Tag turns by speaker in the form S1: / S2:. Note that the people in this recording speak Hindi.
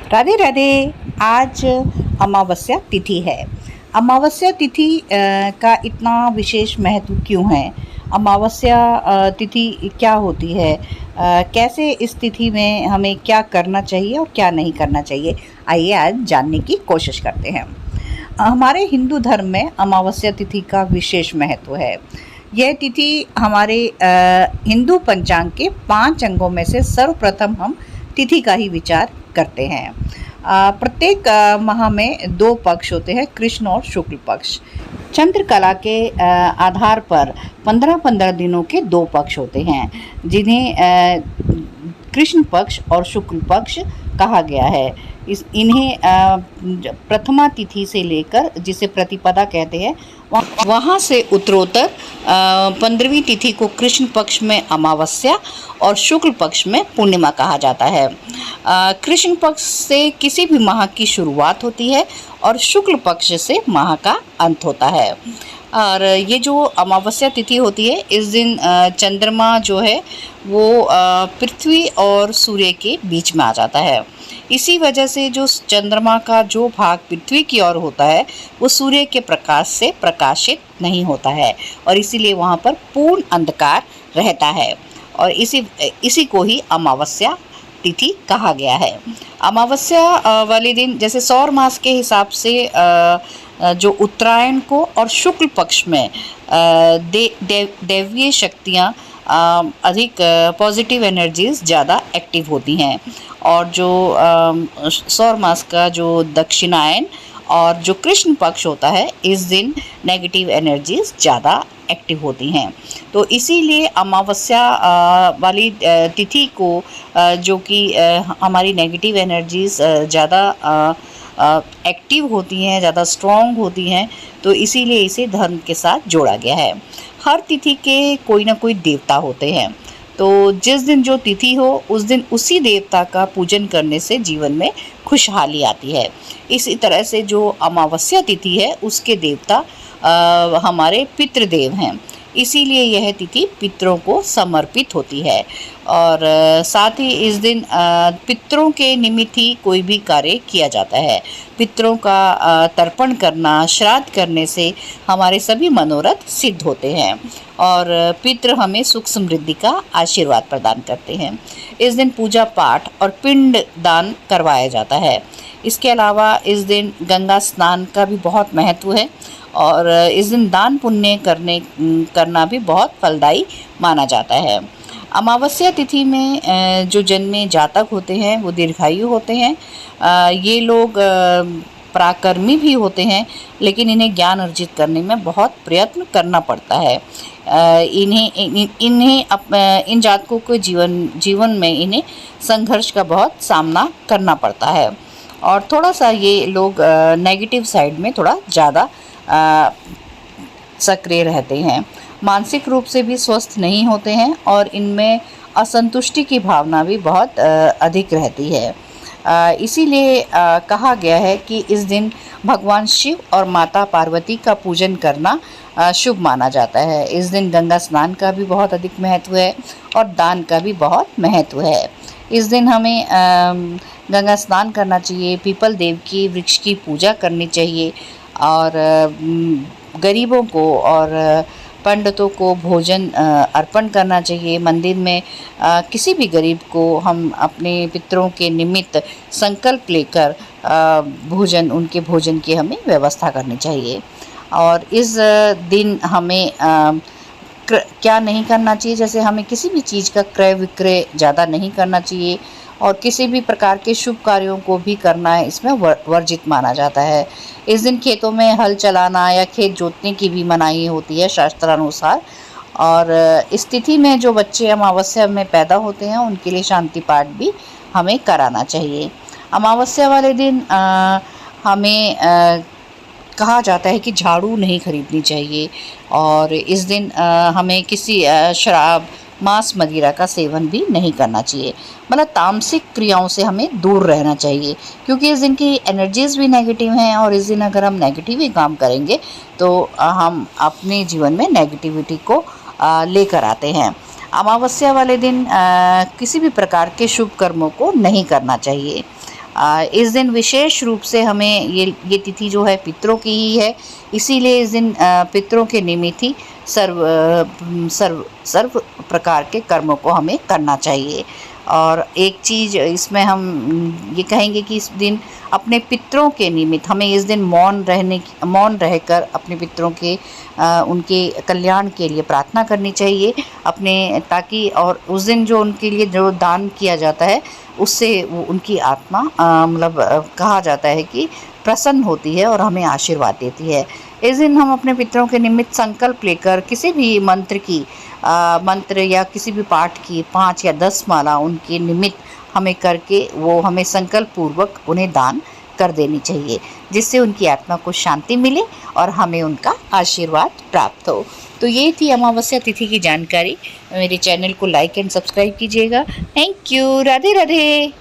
S1: राधे राधे। आज अमावस्या तिथि है। अमावस्या तिथि का इतना विशेष महत्व क्यों है? अमावस्या तिथि क्या होती है? कैसे इस तिथि में हमें क्या करना चाहिए और क्या नहीं करना चाहिए, आइए आज जानने की कोशिश करते हैं। हमारे हिंदू धर्म में अमावस्या तिथि का विशेष महत्व है। यह तिथि हमारे हिंदू पंचांग के 5 अंगों में से सर्वप्रथम हम तिथि का ही विचार करते हैं। प्रत्येक माह में 2 पक्ष होते हैं, कृष्ण और शुक्ल पक्ष। चंद्रकला के आधार पर 15-15 दिनों के 2 पक्ष होते हैं, जिन्हें कृष्ण पक्ष और शुक्ल पक्ष कहा गया है। इन्हें प्रथमा तिथि से लेकर, जिसे प्रतिपदा कहते हैं, वहाँ से उत्तरोत्तर 15वीं तिथि को कृष्ण पक्ष में अमावस्या और शुक्ल पक्ष में पूर्णिमा कहा जाता है। कृष्ण पक्ष से किसी भी माह की शुरुआत होती है और शुक्ल पक्ष से माह का अंत होता है। और ये जो अमावस्या तिथि होती है, इस दिन चंद्रमा जो है वो पृथ्वी और सूर्य के बीच में आ जाता है। इसी वजह से जो चंद्रमा का जो भाग पृथ्वी की ओर होता है वो सूर्य के प्रकाश से प्रकाशित नहीं होता है और इसीलिए वहाँ पर पूर्ण अंधकार रहता है और इसी को ही अमावस्या तिथि कहा गया है। अमावस्या वाले दिन, जैसे सौर मास के हिसाब से जो उत्तरायण को और शुक्ल पक्ष में दैवीय शक्तियाँ अधिक पॉजिटिव एनर्जीज ज़्यादा एक्टिव होती हैं और जो सौर मास का जो दक्षिणायन और जो कृष्ण पक्ष होता है, इस दिन नेगेटिव एनर्जीज ज़्यादा एक्टिव होती हैं। तो इसीलिए अमावस्या वाली तिथि को जो कि हमारी नेगेटिव एनर्जीज ज़्यादा एक्टिव होती हैं, ज़्यादा स्ट्रॉन्ग होती हैं, तो इसीलिए इसे धर्म के साथ जोड़ा गया है। हर तिथि के कोई ना कोई देवता होते हैं, तो जिस दिन जो तिथि हो उस दिन उसी देवता का पूजन करने से जीवन में खुशहाली आती है। इसी तरह से जो अमावस्या तिथि है उसके देवता हमारे पितृदेव हैं, इसीलिए यह तिथि पितरों को समर्पित होती है। और साथ ही इस दिन पितरों के निमित्त ही कोई भी कार्य किया जाता है। पितरों का तर्पण करना, श्राद्ध करने से हमारे सभी मनोरथ सिद्ध होते हैं और पितृ हमें सुख समृद्धि का आशीर्वाद प्रदान करते हैं। इस दिन पूजा पाठ और पिंड दान करवाया जाता है। इसके अलावा इस दिन गंगा स्नान का भी बहुत महत्व है और इस दिन दान पुण्य करना भी बहुत फलदायी माना जाता है। अमावस्या तिथि में जो जन्मे जातक होते हैं वो दीर्घायु होते हैं। ये लोग पराक्रमी भी होते हैं, लेकिन इन्हें ज्ञान अर्जित करने में बहुत प्रयत्न करना पड़ता है। इन जातकों को जीवन में इन्हें संघर्ष का बहुत सामना करना पड़ता है और थोड़ा सा ये लोग नेगेटिव साइड में थोड़ा ज़्यादा सक्रिय रहते हैं। मानसिक रूप से भी स्वस्थ नहीं होते हैं और इनमें असंतुष्टि की भावना भी बहुत अधिक रहती है। इसीलिए कहा गया है कि इस दिन भगवान शिव और माता पार्वती का पूजन करना शुभ माना जाता है। इस दिन गंगा स्नान का भी बहुत अधिक महत्व है और दान का भी बहुत महत्व है। इस दिन हमें गंगा स्नान करना चाहिए, पीपल देव की वृक्ष की पूजा करनी चाहिए और गरीबों को और पंडितों को भोजन अर्पण करना चाहिए। मंदिर में किसी भी गरीब को हम अपने पितरों के निमित्त संकल्प लेकर उनके भोजन की हमें व्यवस्था करनी चाहिए। और इस दिन हमें क्या नहीं करना चाहिए, जैसे हमें किसी भी चीज़ का क्रय विक्रय ज़्यादा नहीं करना चाहिए और किसी भी प्रकार के शुभ कार्यों को भी करना है इसमें वर्जित माना जाता है। इस दिन खेतों में हल चलाना या खेत जोतने की भी मनाही होती है शास्त्रानुसार। और इस तिथि में जो बच्चे अमावस्या में पैदा होते हैं उनके लिए शांति पाठ भी हमें कराना चाहिए। अमावस्या वाले दिन हमें कहा जाता है कि झाड़ू नहीं खरीदनी चाहिए और इस दिन हमें किसी शराब, मांस, मदिरा का सेवन भी नहीं करना चाहिए। मतलब तामसिक क्रियाओं से हमें दूर रहना चाहिए, क्योंकि इस दिन की एनर्जीज भी नेगेटिव हैं और इस दिन अगर हम नेगेटिव ही काम करेंगे तो हम अपने जीवन में नेगेटिविटी को लेकर आते हैं। अमावस्या वाले दिन किसी भी प्रकार के शुभ कर्मों को नहीं करना चाहिए इस दिन विशेष रूप से हमें ये तिथि जो है पितरों की ही है, इसीलिए इस दिन पितरों के निमित्त ही सर्व प्रकार के कर्मों को हमें करना चाहिए। और एक चीज़ इसमें हम ये कहेंगे कि इस दिन अपने पितरों के निमित्त हमें इस दिन मौन रहकर अपने पितरों के उनके कल्याण के लिए प्रार्थना करनी चाहिए अपने, ताकि और उस दिन जो उनके लिए जो दान किया जाता है उससे वो उनकी आत्मा मतलब कहा जाता है कि प्रसन्न होती है और हमें आशीर्वाद देती है। इस दिन हम अपने पितरों के निमित्त संकल्प लेकर किसी भी मंत्र या किसी भी पाठ की 5 या 10 माला उनके निमित्त हमें करके वो हमें संकल्प पूर्वक उन्हें दान कर देनी चाहिए, जिससे उनकी आत्मा को शांति मिले और हमें उनका आशीर्वाद प्राप्त हो। तो ये थी अमावस्या तिथि की जानकारी। मेरे चैनल को लाइक एंड सब्सक्राइब कीजिएगा। Thank you. राधे राधे।